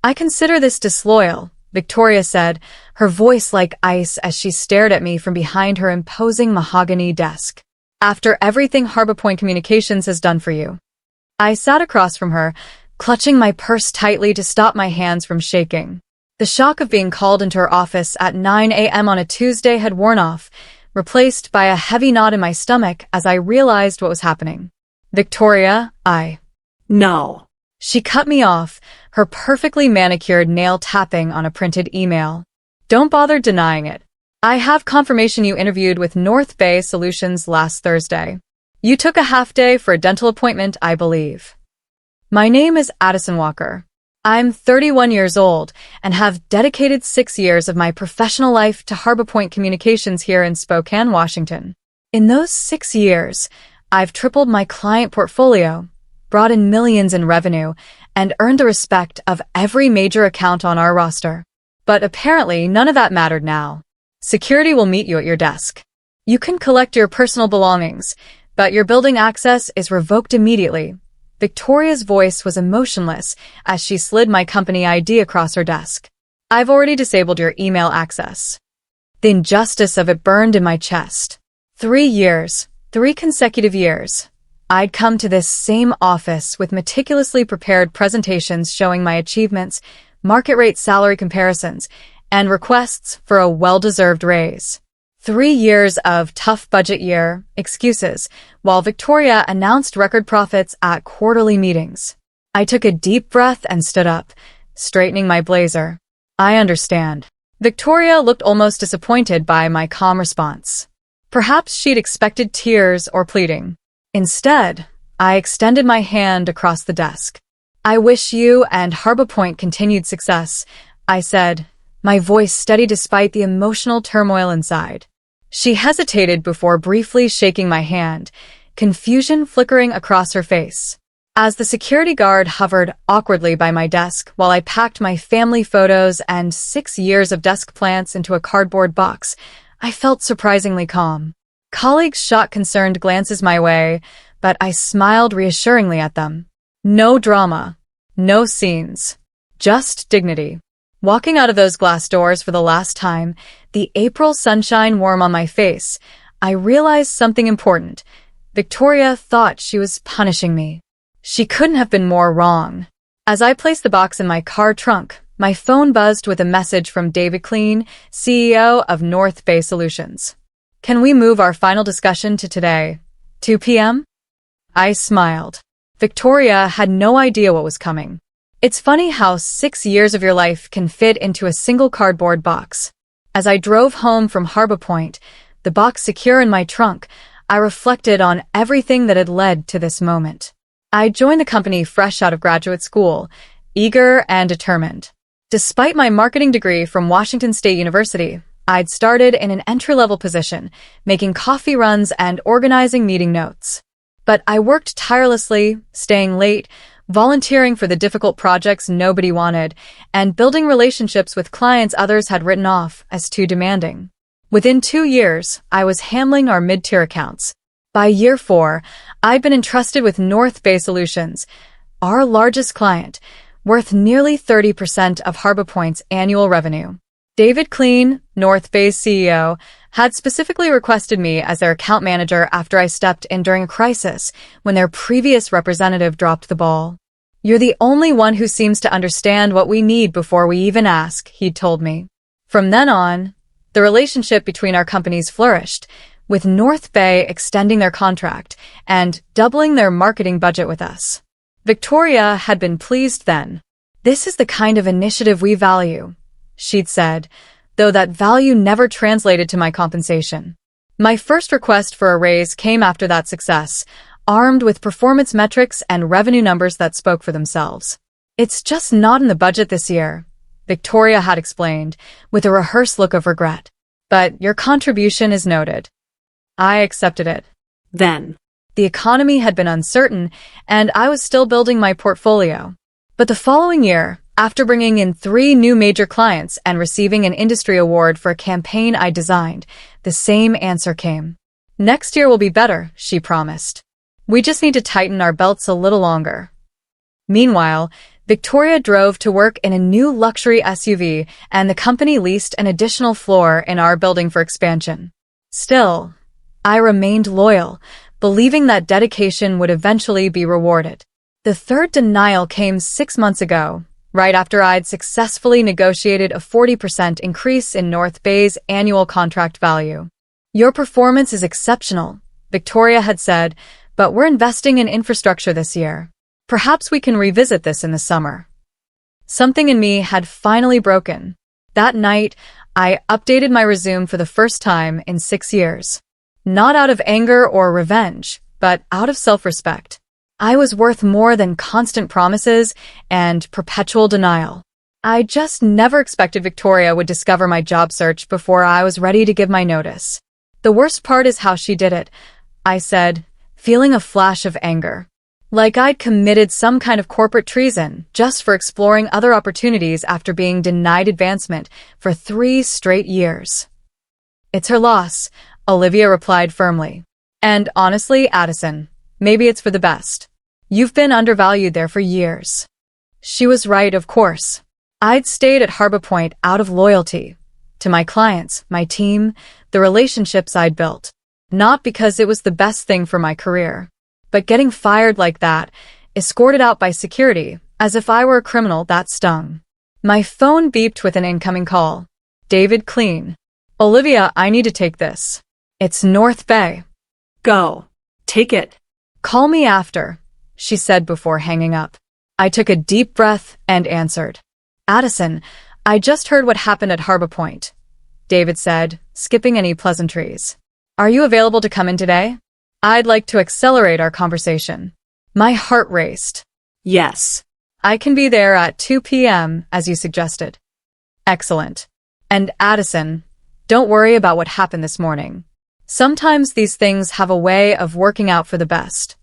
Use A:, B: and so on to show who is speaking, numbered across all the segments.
A: I consider this disloyal, Victoria said, her voice like ice as she stared at me from behind her imposing mahogany desk. After everything Harbor Point Communications has done for you. I sat across from her, clutching my purse tightly to stop my hands from shaking. The shock of being called into her office at 9 a.m. on a Tuesday had worn off, replaced by a heavy knot in my stomach as I realized what was happening. Victoria,
B: No.
A: She cut me off, her perfectly manicured nail tapping on a printed email. Don't bother denying it. I have confirmation you interviewed with North Bay Solutions last Thursday. You took a half day for a dental appointment, I believe. My name is Addison Walker. I'm 31 years old and have dedicated 6 years of my professional life to Harbor Point Communications here in Spokane, Washington. In those 6 years, I've tripled my client portfolio, brought in millions in revenue, and earned the respect of every major account on our roster. But apparently, none of that mattered now. Security will meet you at your desk. You can collect your personal belongings, but your building access is revoked immediately. Victoria's voice was emotionless as she slid my company ID across her desk. I've already disabled your email access. The injustice of it burned in my chest. 3 years, 3 consecutive years. I'd come to this same office with meticulously prepared presentations showing my achievements, market rate salary comparisons, and requests for a well-deserved raise. 3 years of tough budget year excuses, while Victoria announced record profits at quarterly meetings. I took a deep breath and stood up, straightening my blazer. I understand. Victoria looked almost disappointed by my calm response. Perhaps she'd expected tears or pleading. Instead, I extended my hand across the desk. I wish you and Harbor Point continued success, I said, my voice steady despite the emotional turmoil inside. She hesitated before briefly shaking my hand, confusion flickering across her face. As the security guard hovered awkwardly by my desk while I packed my family photos and 6 years of desk plants into a cardboard box, I felt surprisingly calm. Colleagues shot concerned glances my way, but I smiled reassuringly at them. No drama, no scenes, just dignity. Walking out of those glass doors for the last time, the April sunshine warm on my face, I realized something important. Victoria thought she was punishing me. She couldn't have been more wrong. As I placed the box in my car trunk, my phone buzzed with a message from David Kleen, CEO of North Bay Solutions. Can we move our final discussion to today, 2 p.m.? I smiled. Victoria had no idea what was coming. It's funny how 6 years of your life can fit into a single cardboard box. As I drove home from Harbor Point, the box secure in my trunk, I reflected on everything that had led to this moment. I joined the company fresh out of graduate school, eager and determined. Despite my marketing degree from Washington State University, I'd started in an entry-level position, making coffee runs and organizing meeting notes. But I worked tirelessly, staying late, volunteering for the difficult projects nobody wanted, and building relationships with clients others had written off as too demanding. Within 2 years, I was handling our mid-tier accounts. By year 4, I'd been entrusted with North Bay Solutions, our largest client, worth nearly 30% of Harbor Point's annual revenue. David Kleen, North Bay's CEO, had specifically requested me as their account manager after I stepped in during a crisis when their previous representative dropped the ball. You're the only one who seems to understand what we need before we even ask, he'd told me. From then on, the relationship between our companies flourished, with North Bay extending their contract and doubling their marketing budget with us. Victoria had been pleased then. This is the kind of initiative we value, she'd said, though that value never translated to my compensation. My first request for a raise came after that success, armed with performance metrics and revenue numbers that spoke for themselves. It's just not in the budget this year, Victoria had explained, with a rehearsed look of regret. But your contribution is noted. I accepted it.
B: Then.
A: The economy had been uncertain, and I was still building my portfolio. But the following year, after bringing in 3 new major clients and receiving an industry award for a campaign I designed, the same answer came. Next year will be better, she promised. We just need to tighten our belts a little longer. Meanwhile, Victoria drove to work in a new luxury SUV, and the company leased an additional floor in our building for expansion. Still, I remained loyal, believing that dedication would eventually be rewarded. The third denial came 6 months ago, right after I'd successfully negotiated a 40% increase in North Bay's annual contract value. "Your performance is exceptional," Victoria had said, "but we're investing in infrastructure this year. Perhaps we can revisit this in the summer." Something in me had finally broken. That night, I updated my resume for the first time in 6 years. Not out of anger or revenge, but out of self-respect. I was worth more than constant promises and perpetual denial. I just never expected Victoria would discover my job search before I was ready to give my notice. "The worst part is how she did it," I said, feeling a flash of anger. Like I'd committed some kind of corporate treason just for exploring other opportunities after being denied advancement for 3 straight years. "It's her loss," Olivia replied firmly. "And honestly, Addison, maybe it's for the best. You've been undervalued there for years." She was right, of course. I'd stayed at Harbor Point out of loyalty to my clients, my team, the relationships I'd built. Not because it was the best thing for my career. But getting fired like that, escorted out by security, as if I were a criminal, that stung. My phone beeped with an incoming call. "David Clean." "Olivia, I need to take this. It's North Bay."
B: Go. Take it.
A: "Call me after," she said before hanging up. I took a deep breath and answered. "Addison, I just heard what happened at Harbor Point," David said, skipping any pleasantries. "Are you available to come in today? I'd like to accelerate our conversation." My heart raced.
B: Yes.
A: "I can be there at 2 p.m., as you suggested." "Excellent. And Addison, don't worry about what happened this morning. Sometimes these things have a way of working out for the best."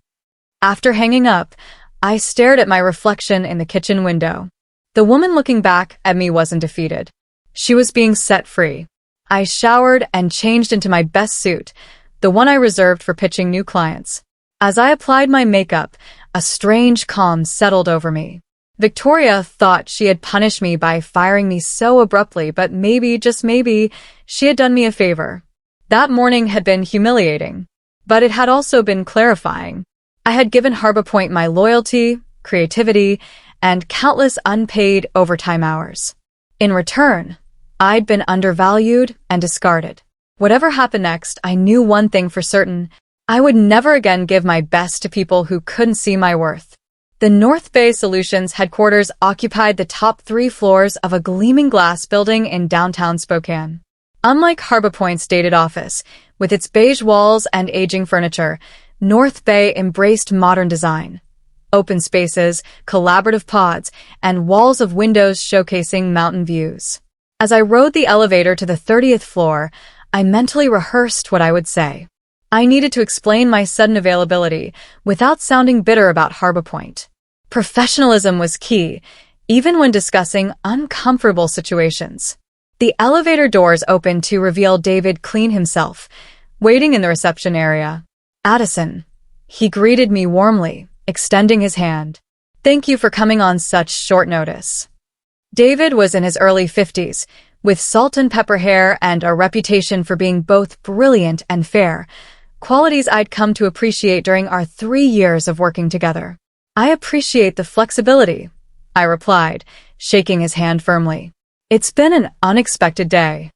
A: After hanging up, I stared at my reflection in the kitchen window. The woman looking back at me wasn't defeated. She was being set free. I showered and changed into my best suit, the one I reserved for pitching new clients. As I applied my makeup, a strange calm settled over me. Victoria thought she had punished me by firing me so abruptly, but maybe, just maybe, she had done me a favor. That morning had been humiliating, but it had also been clarifying. I had given Harbor Point my loyalty, creativity, and countless unpaid overtime hours. In return, I'd been undervalued and discarded. Whatever happened next, I knew one thing for certain. I would never again give my best to people who couldn't see my worth. The North Bay Solutions headquarters occupied the top 3 floors of a gleaming glass building in downtown Spokane. Unlike Harbor Point's dated office, with its beige walls and aging furniture, North Bay embraced modern design. Open spaces, collaborative pods, and walls of windows showcasing mountain views. As I rode the elevator to the 30th floor, I mentally rehearsed what I would say. I needed to explain my sudden availability without sounding bitter about Harbor Point. Professionalism was key, even when discussing uncomfortable situations. The elevator doors opened to reveal David Clean himself, waiting in the reception area. "Addison." He greeted me warmly, extending his hand. "Thank you for coming on such short notice." David was in his early 50s, with salt and pepper hair and a reputation for being both brilliant and fair, qualities I'd come to appreciate during our 3 years of working together. "I appreciate the flexibility," I replied, shaking his hand firmly. "It's been an unexpected day."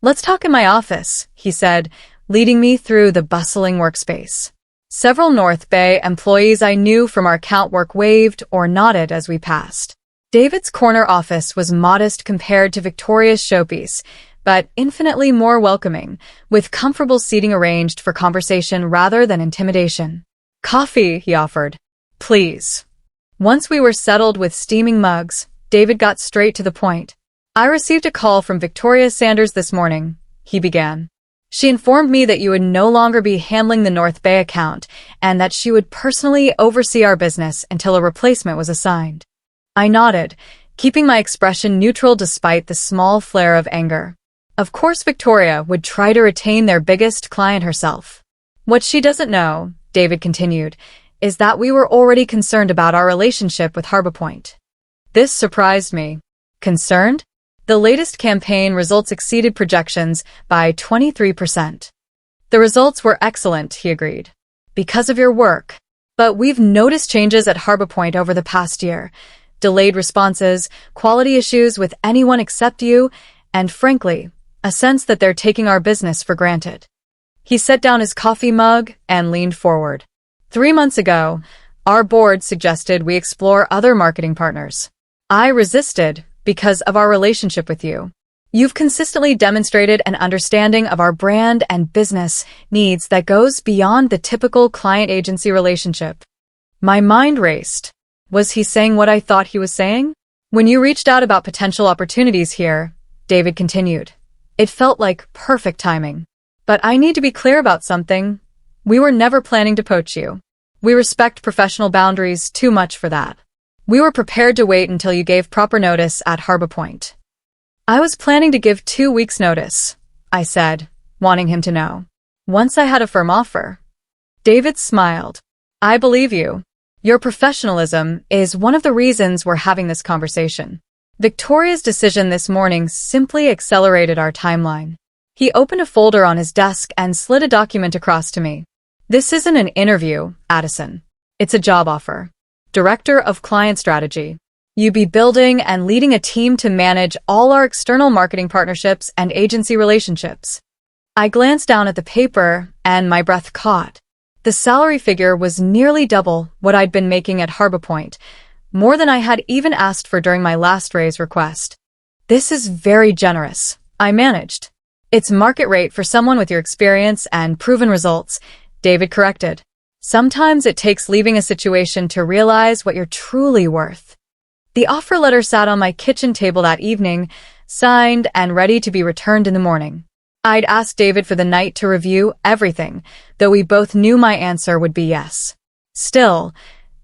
A: "Let's talk in my office," he said, leading me through the bustling workspace. Several North Bay employees I knew from our account work waved or nodded as we passed. David's corner office was modest compared to Victoria's showpiece, but infinitely more welcoming, with comfortable seating arranged for conversation rather than intimidation. "Coffee," he offered. "Please." Once we were settled with steaming mugs, David got straight to the point. "I received a call from Victoria Sanders this morning," he began. "She informed me that you would no longer be handling the North Bay account and that she would personally oversee our business until a replacement was assigned." I nodded, keeping my expression neutral despite the small flare of anger. Of course Victoria would try to retain their biggest client herself. "What she doesn't know," David continued, "is that we were already concerned about our relationship with Harbor Point. This surprised me. Concerned? The latest campaign results exceeded projections by 23%. The results were excellent, he agreed. Because of your work. But we've noticed changes at Harbor Point over the past year. Delayed responses, quality issues with anyone except you, and frankly, a sense that they're taking our business for granted. He set down his coffee mug and leaned forward. 3 months ago, our board suggested we explore other marketing partners. I resisted because of our relationship with you. You've consistently demonstrated an understanding of our brand and business needs that goes beyond the typical client-agency relationship. My mind raced. Was he saying what I thought he was saying? When you reached out about potential opportunities here, David continued, it felt like perfect timing. But I need to be clear about something. We were never planning to poach you. We respect professional boundaries too much for that. We were prepared to wait until you gave proper notice at Harbor Point. I was planning to give 2 weeks' notice, I said, wanting him to know. Once I had a firm offer. David smiled. I believe you. Your professionalism is one of the reasons we're having this conversation. Victoria's decision this morning simply accelerated our timeline. He opened a folder on his desk and slid a document across to me. This isn't an interview, Addison. It's a job offer. Director of Client Strategy. You be building and leading a team to manage all our external marketing partnerships and agency relationships. I glanced down at the paper and my breath caught. The salary figure was nearly double what I'd been making at Harbor Point, more than I had even asked for during my last raise request. This is very generous, I managed. It's market rate for someone with your experience and proven results, David corrected. Sometimes it takes leaving a situation to realize what you're truly worth. The offer letter sat on my kitchen table that evening, signed and ready to be returned in the morning. I'd asked David for the night to review everything, though we both knew my answer would be yes. Still,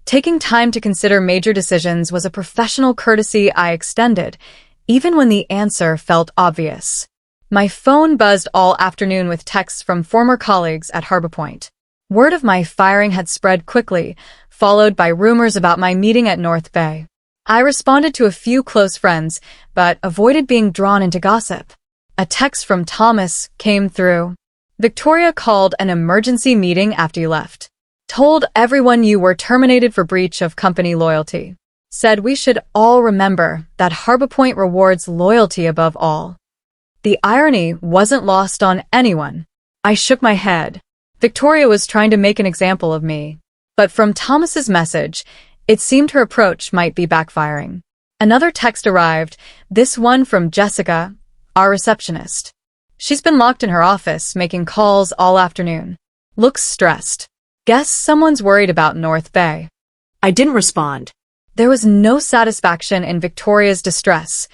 A: taking time to consider major decisions was a professional courtesy I extended, even when the answer felt obvious. My phone buzzed all afternoon with texts from former colleagues at Harbor Point. Word of my firing had spread quickly, followed by rumors about my meeting at North Bay. I responded to a few close friends, but avoided being drawn into gossip. A text from Thomas came through. Victoria called an emergency meeting after you left. Told everyone you were terminated for breach of company loyalty. Said we should all remember that Harbor Point rewards loyalty above all. The irony wasn't lost on anyone. I shook my head. Victoria was trying to make an example of me. But from Thomas's message, it seemed her approach might be backfiring. Another text arrived, this one from Jessica, our receptionist. She's been locked in her office, making calls all afternoon. Looks stressed. Guess someone's worried about North Bay.
B: I didn't respond.
A: There was no satisfaction in Victoria's distress,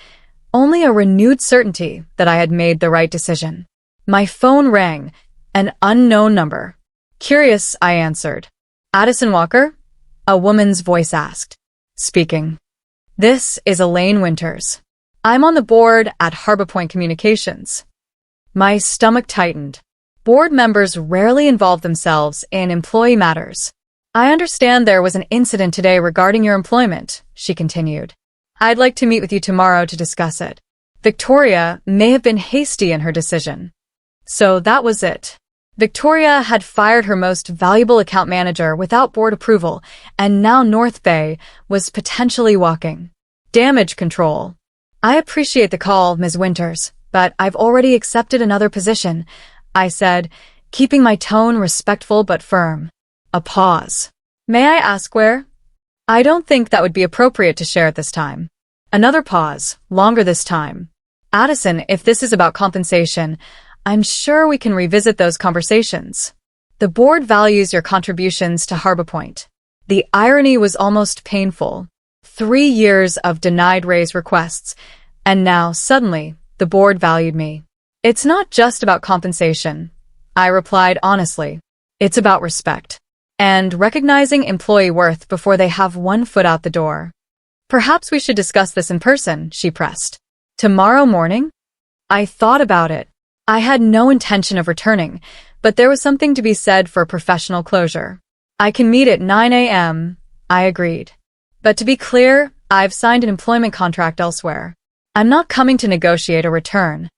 A: only a renewed certainty that I had made the right decision. My phone rang, an unknown number. Curious, I answered. Addison Walker? A woman's voice asked. Speaking. This is Elaine Winters. I'm on the board at Harbor Point Communications. My stomach tightened. Board members rarely involve themselves in employee matters. I understand there was an incident today regarding your employment, she continued. I'd like to meet with you tomorrow to discuss it. Victoria may have been hasty in her decision. So that was it. Victoria had fired her most valuable account manager without board approval, and now North Bay was potentially walking. Damage control. I appreciate the call, Ms. Winters, but I've already accepted another position, I said, keeping my tone respectful but firm. A pause. May I ask where? I don't think that would be appropriate to share at this time. Another pause, longer this time. Addison, if this is about compensation, I'm sure we can revisit those conversations. The board values your contributions to Harbor Point. The irony was almost painful. 3 years of denied raise requests, and now, suddenly, the board valued me. It's not just about compensation, I replied honestly. It's about respect. And recognizing employee worth before they have one foot out the door. Perhaps we should discuss this in person, she pressed. Tomorrow morning? I thought about it. I had no intention of returning, but there was something to be said for professional closure. I can meet at 9 a.m., I agreed. But to be clear, I've signed an employment contract elsewhere. I'm not coming to negotiate a return.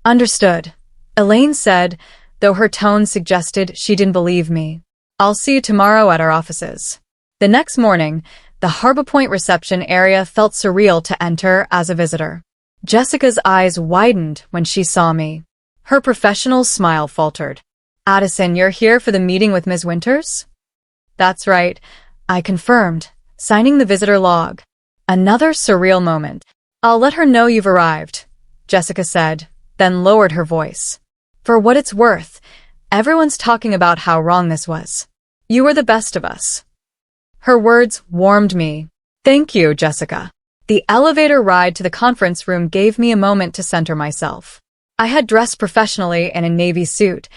A: Understood, Elaine said, though her tone suggested she didn't believe me. I'll see you tomorrow at our offices. The next morning, the Harbor Point reception area felt surreal to enter as a visitor. Jessica's eyes widened when she saw me. Her professional smile faltered. Addison, you're here for the meeting with Ms. Winters? That's right, I confirmed, signing the visitor log. Another surreal moment. I'll let her know you've arrived, Jessica said, then lowered her voice. For what it's worth, everyone's talking about how wrong this was. You were the best of us. Her words warmed me. Thank you, Jessica. The elevator ride to the conference room gave me a moment to center myself. I had dressed professionally in a navy suit,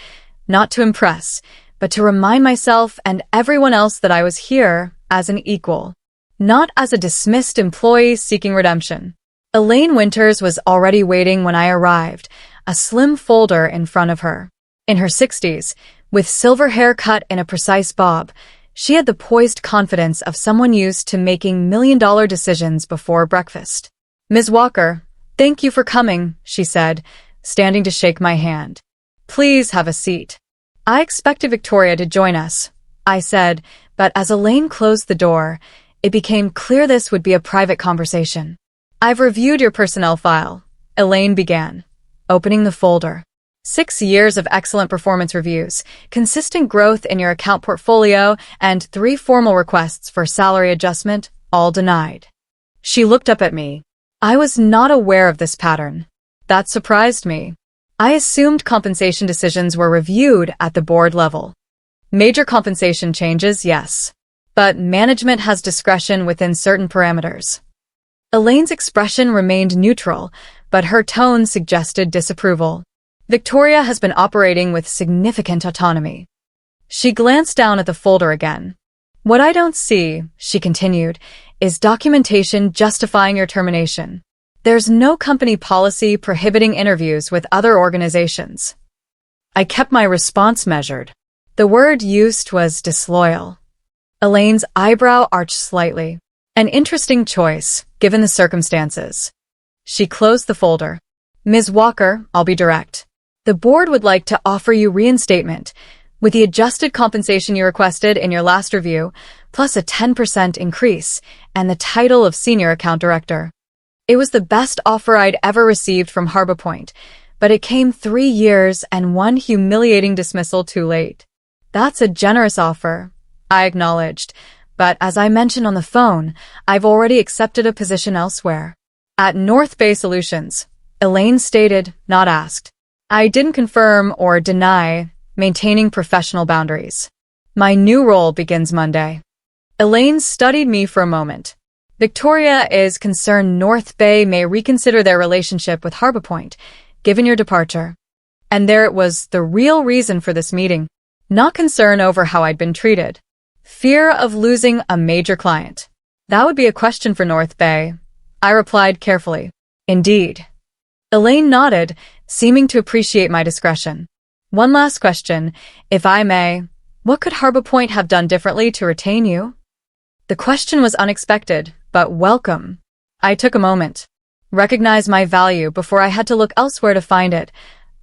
A: not to impress, but to remind myself and everyone else that I was here as an equal, not as a dismissed employee seeking redemption. Elaine Winters was already waiting when I arrived, a slim folder in front of her. In her 60s, with silver hair cut in a precise bob, she had the poised confidence of someone used to making million-dollar decisions before breakfast. Ms. Walker, thank you for coming, she said, standing to shake my hand. Please have a seat. I expected Victoria to join us, I said, but as Elaine closed the door, it became clear this would be a private conversation. I've reviewed your personnel file, Elaine began, opening the folder. 6 years of excellent performance reviews, consistent growth in your account portfolio, and 3 formal requests for salary adjustment, all denied. She looked up at me. I was not aware of this pattern. That surprised me. I assumed compensation decisions were reviewed at the board level. Major compensation changes, yes. But management has discretion within certain parameters. Elaine's expression remained neutral, but her tone suggested disapproval. Victoria has been operating with significant autonomy. She glanced down at the folder again. What I don't see, she continued, is documentation justifying your termination. There's no company policy prohibiting interviews with other organizations. I kept my response measured. The word used was disloyal. Elaine's eyebrow arched slightly. An interesting choice, given the circumstances. She closed the folder. Ms. Walker, I'll be direct. The board would like to offer you reinstatement, with the adjusted compensation you requested in your last review, plus a 10% increase, and the title of Senior Account Director. It was the best offer I'd ever received from Harbor Point, but it came 3 years and 1 humiliating dismissal too late. That's a generous offer, I acknowledged, but as I mentioned on the phone, I've already accepted a position elsewhere. At North Bay Solutions, Elaine stated, not asked. I didn't confirm or deny, maintaining professional boundaries. My new role begins Monday. Elaine studied me for a moment. Victoria is concerned North Bay may reconsider their relationship with Harbor Point, given your departure. And there it was, the real reason for this meeting. Not concern over how I'd been treated. Fear of losing a major client. That would be a question for North Bay. I replied carefully. Indeed. Elaine nodded, seeming to appreciate my discretion. One last question, if I may. What could Harbor Point have done differently to retain you? The question was unexpected, but welcome. I took a moment. Recognize my value before I had to look elsewhere to find it.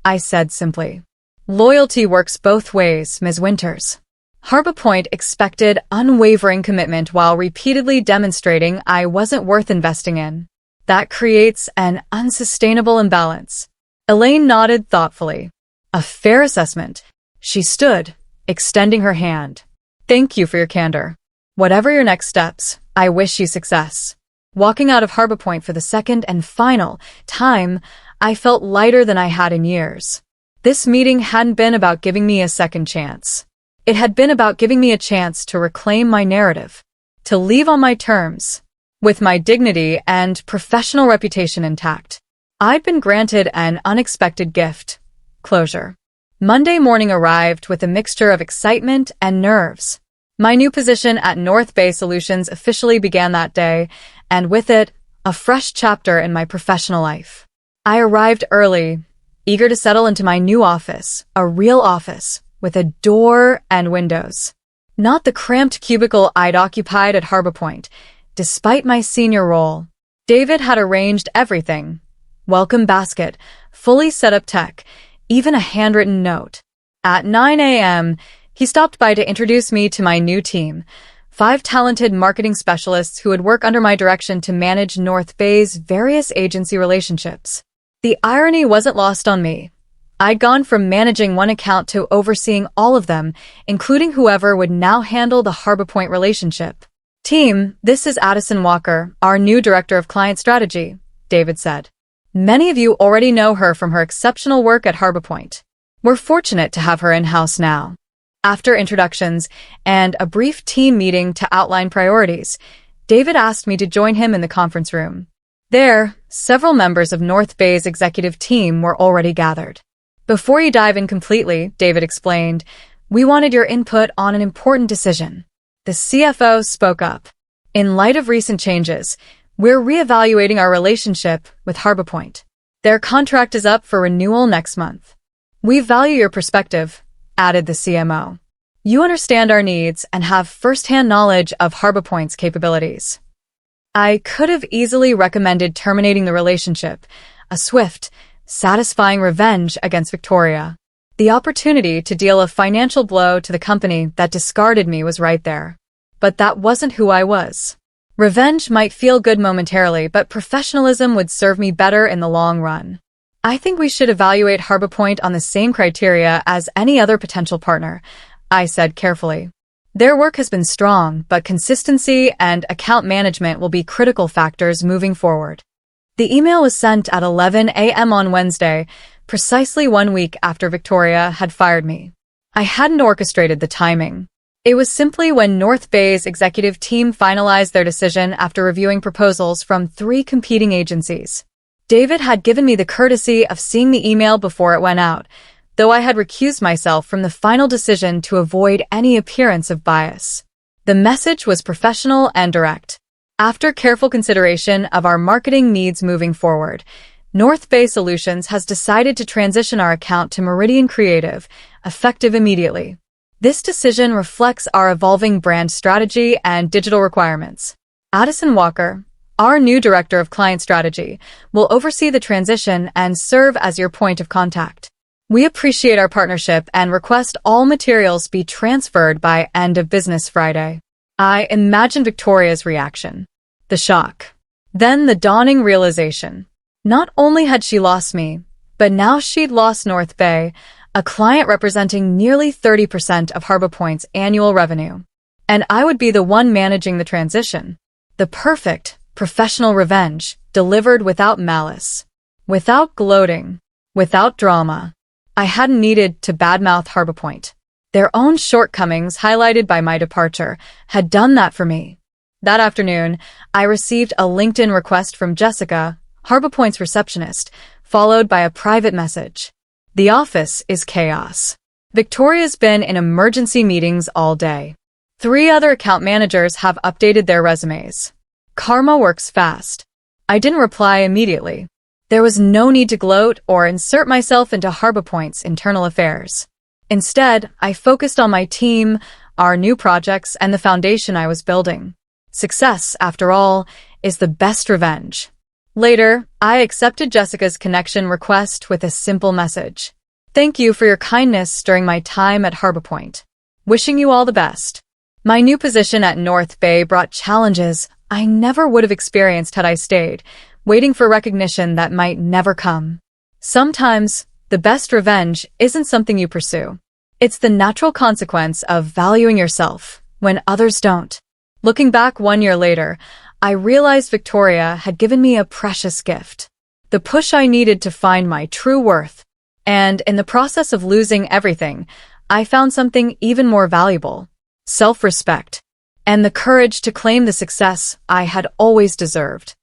A: I said simply. Loyalty works both ways, Ms. Winters. Harbor Point expected unwavering commitment while repeatedly demonstrating I wasn't worth investing in. That creates an unsustainable imbalance. Elaine nodded thoughtfully. A fair assessment. She stood, extending her hand. Thank you for your candor. Whatever your next steps, I wish you success. Walking out of Harbor Point for the second and final time, I felt lighter than I had in years. This meeting hadn't been about giving me a second chance. It had been about giving me a chance to reclaim my narrative, to leave on my terms, with my dignity and professional reputation intact. I'd been granted an unexpected gift, closure. Monday morning arrived with a mixture of excitement and nerves. My new position at North Bay Solutions officially began that day, and with it, a fresh chapter in my professional life. I arrived early, eager to settle into my new office, a real office, with a door and windows. Not the cramped cubicle I'd occupied at Harbor Point, despite my senior role. David had arranged everything. Welcome basket, fully set up tech, even a handwritten note. At 9 a.m., he stopped by to introduce me to my new team, 5 talented marketing specialists who would work under my direction to manage North Bay's various agency relationships. The irony wasn't lost on me. I'd gone from managing one account to overseeing all of them, including whoever would now handle the Harbor Point relationship. Team, this is Addison Walker, our new Director of Client Strategy, David said. Many of you already know her from her exceptional work at Harbor Point. We're fortunate to have her in-house now. After introductions and a brief team meeting to outline priorities, David asked me to join him in the conference room. There, several members of North Bay's executive team were already gathered. Before you dive in completely, David explained, we wanted your input on an important decision. The CFO spoke up. In light of recent changes, we're reevaluating our relationship with Harbor Point. Their contract is up for renewal next month. We value your perspective, added the CMO. You understand our needs and have first-hand knowledge of Harbor Point's capabilities. I could have easily recommended terminating the relationship, a swift, satisfying revenge against Victoria. The opportunity to deal a financial blow to the company that discarded me was right there. But that wasn't who I was. Revenge might feel good momentarily, but professionalism would serve me better in the long run. I think we should evaluate Harbor Point on the same criteria as any other potential partner, I said carefully. Their work has been strong, but consistency and account management will be critical factors moving forward. The email was sent at 11 a.m. on Wednesday, precisely 1 week after Victoria had fired me. I hadn't orchestrated the timing. It was simply when North Bay's executive team finalized their decision after reviewing proposals from 3 competing agencies. David had given me the courtesy of seeing the email before it went out, though I had recused myself from the final decision to avoid any appearance of bias. The message was professional and direct. After careful consideration of our marketing needs moving forward, North Bay Solutions has decided to transition our account to Meridian Creative, effective immediately. This decision reflects our evolving brand strategy and digital requirements. Addison Walker, our new Director of Client Strategy, will oversee the transition and serve as your point of contact. We appreciate our partnership and request all materials be transferred by end of business Friday. I imagine Victoria's reaction. The shock. Then the dawning realization. Not only had she lost me, but now she'd lost North Bay, a client representing nearly 30% of Harbor Point's annual revenue. And I would be the one managing the transition. The perfect, professional revenge, delivered without malice, without gloating, without drama. I hadn't needed to badmouth Harbor Point. Their own shortcomings, highlighted by my departure, had done that for me. That afternoon, I received a LinkedIn request from Jessica, Harbor Point's receptionist, followed by a private message. The office is chaos. Victoria's been in emergency meetings all day. 3 other account managers have updated their resumes. Karma works fast. I didn't reply immediately. There was no need to gloat or insert myself into Harbor Point's internal affairs. Instead, I focused on my team, our new projects, and the foundation I was building. Success, after all, is the best revenge. Later, I accepted Jessica's connection request with a simple message. Thank you for your kindness during my time at Harbor Point. Wishing you all the best. My new position at North Bay brought challenges I never would have experienced had I stayed, waiting for recognition that might never come. Sometimes, the best revenge isn't something you pursue. It's the natural consequence of valuing yourself when others don't. Looking back 1 year later, I realized Victoria had given me a precious gift. The push I needed to find my true worth. And in the process of losing everything, I found something even more valuable. Self-respect. And the courage to claim the success I had always deserved.